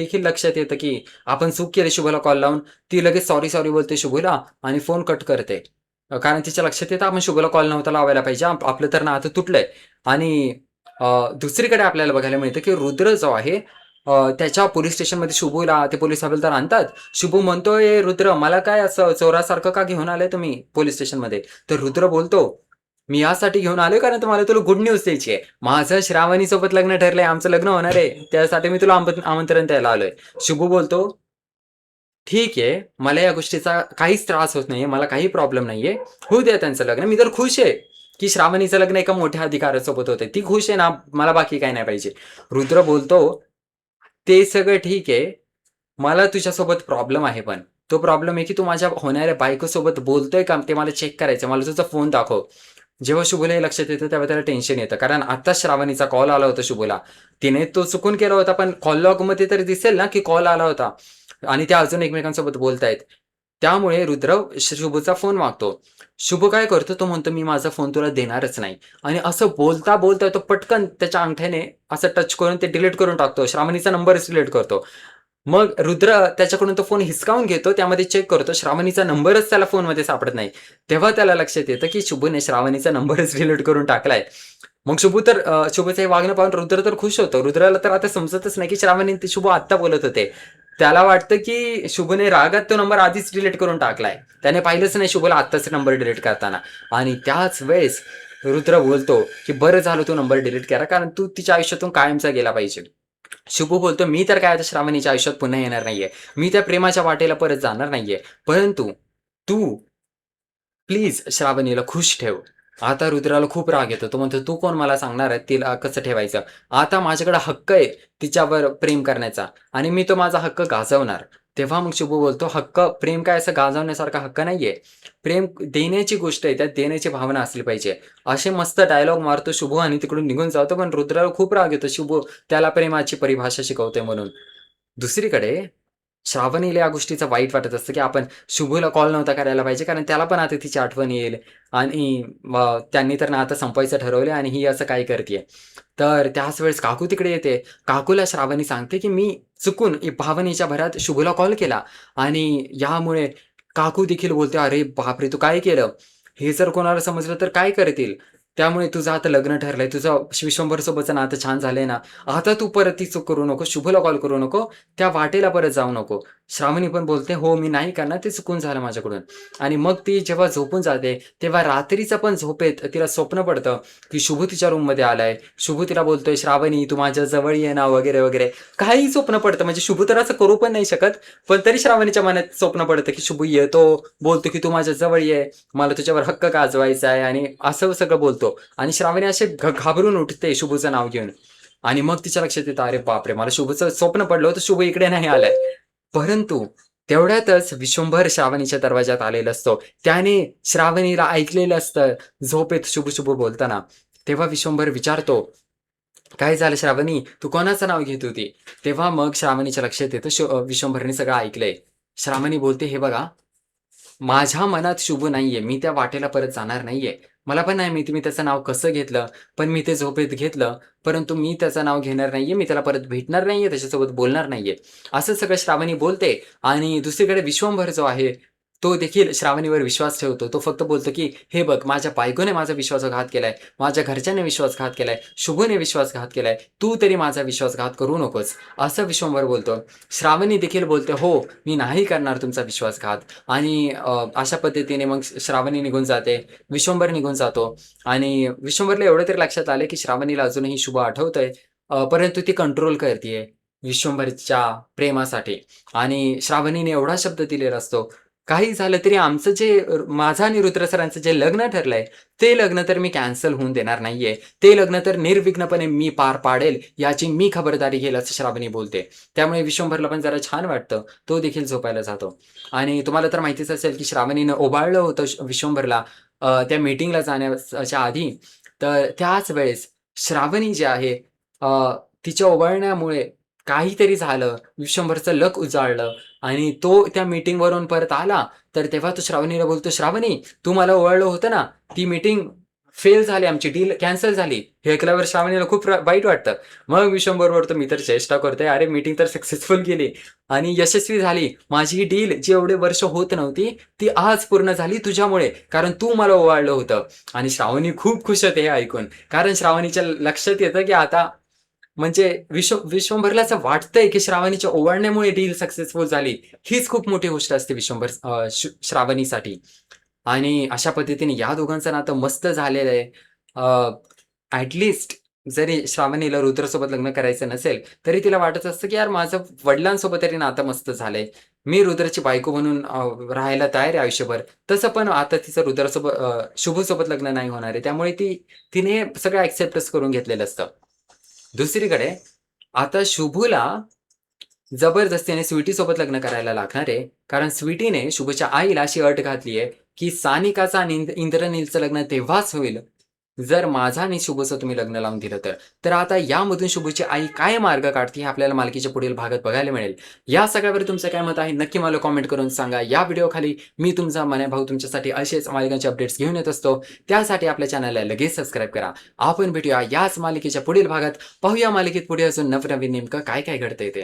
देखील लक्षात येतं की आपण चूक केली शुभला कॉल लावून. ती लगेच सॉरी बोलते शुभला आणि फोन कट करते. कारण तिच्या लक्षात येतं आपण शुभला कॉल नव्हता लावायला पाहिजे. आपलं तर नातं तुटलंय. आणि दुसरीकडे आपल्याला बघायला मिळतं की रुद्र जो आहे त्याच्या पोलीस स्टेशनमध्ये शुभूला ते पोलीस हवालदार आणतात. शुभू म्हणतोय, रुद्र मला काय असं चोरासारखं का घेऊन आलाय तुम्ही पोलीस स्टेशनमध्ये? तर रुद्र बोलतो, मी यासाठी घेऊन आलोय कारण तुम्हाला तुला गुड न्यूज द्यायची आहे. माझं श्रावणी सोबत लग्न ठरलंय, आमचं लग्न होणार आहे. त्यासाठी मी तुला आमंत्रण द्यायला आलोय. शुभू बोलतो, ठीक आहे, मला या गोष्टीचा काहीच त्रास होत नाहीये, मला काही प्रॉब्लेम नाहीये. होऊ द्या त्यांचं लग्न. मी तर खुश आहे की श्रावणीचं लग्न एका मोठ्या अधिकाऱ्यासोबत होतंय. ती खुश आहे ना, मला बाकी काही नाही पाहिजे. रुद्र बोलतो, ते सगळं ठीक आहे. मला तुझ्यासोबत प्रॉब्लेम आहे पण. तो प्रॉब्लेम आहे की तू माझ्या होणाऱ्या बायकोसोबत बोलतोय का ते मला चेक करायचं. मला तुझा फोन दाखव. जेव्हा शुभला हे लक्षात येतं तेव्हा त्याला टेन्शन येतं. कारण आत्ताच श्रावणीचा कॉल आला होता शुभला. तिने तो चुकून केला होता पण कॉल लॉगमध्ये तरी दिसेल ना की कॉल आला होता. आणि त्या अजून एकमेकांसोबत बोलतायत. त्यामुळे रुद्र शुभचा फोन मागतो. शुभ काय करतो, तो म्हणतो मी माझा फोन तुला देणारच नाही. आणि असं बोलता तो पटकन त्याच्या अंगठ्याने असं टच करून ते डिलीट करून टाकतो. श्रावणीचा नंबरच डिलीट करतो. मग रुद्र त्याच्याकडून तो फोन हिसकावून घेतो. त्यामध्ये चेक करतो. श्रावणीचा नंबरच त्याला फोनमध्ये सापडत नाही. तेव्हा त्याला लक्षात येतं की शुभने श्रावणीचा नंबरच डिलीट करून टाकलाय. मग शुभचं हे वागणं पाहून रुद्र तर खुश होतो. रुद्राला तर आता समजतच नाही की श्रावणी ते शुभ आत्ता बोलत होते. त्याला वाटतं की शुभने रागात तो नंबर आधीच डिलीट करून टाकलाय. त्याने पाहिलंच नाही शुभला आत्ताच नंबर डिलीट करताना. आणि त्याच वेळेस रुद्र बोलतो की बरं झालं तू नंबर डिलीट केला कारण तू तिच्या आयुष्यातून कायमचा गेला पाहिजे. शुभ बोलतो, मी तर काय आता श्रावणीच्या आयुष्यात पुन्हा येणार नाहीये. मी त्या प्रेमाच्या वाटेला परत जाणार नाहीये. परंतु तू प्लीज श्रावणीला खुश ठेव. आता रुद्राला खूप राग येतो. तो म्हणतो, "तू कोण मला सांगणार आहे तिला कसं ठेवायचं? आता माझ्याकडे हक्क आहे तिच्यावर प्रेम करण्याचा आणि मी तो माझा हक्क गाजवणार." तेव्हा मग शुभ बोलतो, "हक्क प्रेम काय असं गाजवण्यासारखा हक्क नाहीये. प्रेम देण्याची गोष्ट आहे. त्यात देण्याची भावना असली पाहिजे." असे मस्त डायलॉग मारतो शुभ आणि तिकडून निघून जातो. पण रुद्राला खूप राग येतो. शुभ त्याला प्रेमाची परिभाषा शिकवतोय म्हणून. दुसरीकडे श्रावणीला या गोष्टीचं वाईट वाटत असतं, की आपण शुभूला कॉल नव्हता करायला पाहिजे, कारण त्याला पण आता तिची आठवण येईल आणि त्यांनी तर नातं संपवायचं ठरवलंय आणि ही असं काय करतीये. तर त्याच वेळेस काकू तिकडे येते. काकूला श्रावणी सांगते, की मी चुकून भावनेच्या भरात शुभूला कॉल केला आणि यामुळे काकू देखील बोलते, "अरे बापरे! तू काय केलं? हे जर कोणाला समजलं तर काय करतील? त्यामुळे तुझं आता लग्न ठरलंय. तुझं विश्वंभरसोबतचं नातं छान झालंय ना. आता तू परत ती चूक करू नको. शुभला कॉल करू नको. त्या वाटेला परत जाऊ नको." श्रावणी पण बोलते, "हो, मी नाही करणार. ते चुकून झालं माझ्याकडून." आणि मग ती जेव्हा झोपून जाते, तेव्हा रात्रीचं पण झोपेत तिला स्वप्न पडतं, की शुभ तिच्या रूममध्ये आलाय. शुभ तिला बोलतोय, "श्रावणी, तू माझ्या जवळ ये ना," वगैरे, वगैरे. काहीही स्वप्न पडतं. म्हणजे शुभ तर असं करू पण नाही शकत. पण तरी श्रावणीच्या मनात स्वप्न पडतं, की शुभ येतो, बोलतो, की "तू माझ्या जवळ ये. मला तुझ्यावर हक्क गाजवायचा आहे." आणि असं सगळं बोलतो. आणि श्रावणी असे घाबरून उठते शुभचं नाव घेऊन. आणि मग तिच्या लक्षात येतं, "अरे बापरे! मला शुभचं स्वप्न पडलं होतं. शुभ इकडे नाही आलाय." परंतु तेवढ्यातच विश्वंभर श्रावणीच्या दरवाजात आलेला असतो. त्याने श्रावणीला ऐकलेलं असतं झोपेत शुभ बोलताना. तेव्हा विश्वंभर विचारतो, "काय झालं श्रावणी? तू कोणाचं नाव घेत होती?" तेव्हा मग श्रावणीच्या लक्षात येतं विश्वंभरने सगळं ऐकलंय. श्रावणी बोलते, "हे बघा, माझ्या मनात शुभ नाहीये. मी त्या वाटेला परत जाणार नाहीये. मला पण नाही माहिती मी त्याचं नाव कसं घेतलं, पण मी ते झोपेत घेतलं. परंतु मी त्याचं नाव घेणार नाहीये. मी त्याला परत भेटणार नाहीये. त्याच्यासोबत बोलणार नाहीये." असं सगळं श्रावणी बोलते आणि दुसरीकडे विश्वंभर जो आहे, तो देखील श्रावणीवर विश्वास ठेवतो. तो फक्त बोलतो, की "हे बघ, माझ्या बायकोने माझा विश्वासघात केलाय. माझ्या घरच्यांनी विश्वासघात केलाय. शुभने विश्वासघात केलाय. तू तरी माझा विश्वासघात करू नकोस." असं विश्वंभर बोलतो. श्रावणी देखील बोलते, "हो, मी नाही करणार तुमचा विश्वासघात." आणि अशा पद्धतीने मग श्रावणी निघून जाते. विश्वंभर निघून जातो आणि विश्वंभरला एवढं तरी लक्षात आलं, की श्रावणीला अजूनही शुभ आठवतंय. परंतु ती कंट्रोल करतीये विश्वंभरच्या प्रेमासाठी आणि श्रावणीने एवढा शब्द दिलेला असतो, "काही झालं तरी आमचं जे माझं आणि रुद्र सरांचं जे लग्न ठरलंय, ते लग्न तर मी कॅन्सल होऊन देणार नाहीये. ते लग्न तर निर्विघ्नपणे मी पार पाडेल, याची मी खबरदारी घेईल." असं श्रावणी बोलते. त्यामुळे विश्वंभरला पण जरा छान वाटतं. तो देखील झोपायला जातो. आणि तुम्हाला तर माहितीच असेल, की श्रावणीनं ओवाळलं होतं विश्वंभरला त्या मीटिंगला जाण्याच्या आधी. तर त्याच वेळेस श्रावणी जी आहे अ, तिच्या ओवाळण्यामुळे काहीतरी झालं, विश्वंभरचं लक उजाळलं आणि तो त्या मीटिंगवरून परत आला. तर तेव्हा तो श्रावणीला बोलतो, "श्रावणी, तू मला ओवाळलं होतं ना, ती मीटिंग फेल झाली, आमची डील कॅन्सल झाली. हे ऐकल्यावर श्रावणीला खूप वाईट वाटतं. मग विश्वंभरवर तर मी तर चेष्टा करतोय, अरे मीटिंग तर सक्सेसफुल गेली आणि यशस्वी झाली. माझी ही डील जी एवढे वर्ष होत नव्हती, ती आज पूर्ण झाली तुझ्यामुळे. कारण तू मला ओवाळलं होतं. आणि श्रावणी खूप खुश होते हे ऐकून. कारण श्रावणीच्या लक्षात येतं, की आता म्हणजे विश्वंभरला असं वाटतंय, की श्रावणीच्या ओवाळण्यामुळे डील सक्सेसफुल झाली. हीच खूप मोठी गोष्ट असते श्रावणीसाठी. आणि अशा पद्धतीने या दोघांचं नातं मस्त झालेलं आहे. जरी श्रावणीला रुद्रसोबत लग्न करायचं नसेल, तरी तिला वाटत असतं, की यार माझं वडिलांसोबत तरी नातं मस्त झालंय. मी रुद्रची बायको म्हणून राहायला तयार आहे आयुष्यभर. तसं पण आता तिचं शुभसोबत लग्न नाही होणार आहे. त्यामुळे तिने हे सगळं एक्सेप्टच करून घेतलेलं असतं. दुसरीकडे आता शुभूला जबरदस्तीने स्वीटीसोबत लग्न करायला लागणार आहे. कारण स्वीटीने शुभच्या आईला अशी अट घातली आहे, की सानिकाचं आणि इंद्रनीलचं लग्न तेव्हाच होईल, जर माझं आणि शुभचं तुम्ही लग्न लावून दिलं तर. तर आता यामधून शुभची आई काय मार्ग काढते हे आपल्याला मालिकेच्या पुढील भागात बघायला मिळेल. या सगळ्यावर तुमचं काय मत आहे नक्की मला कॉमेंट करून सांगा. या व्हिडिओखाली मी तुमचा मन्या भाऊ तुमच्यासाठी असेच मालिकांचे अपडेट्स घेऊन येत असतो. त्यासाठी आपल्या चॅनलला लगेच सबस्क्राईब करा. आपण भेटूया याच मालिकेच्या पुढील भागात. पाहूया मालिकेत पुढे अजून नवनवीन नेमकं काय काय घडतंय ते.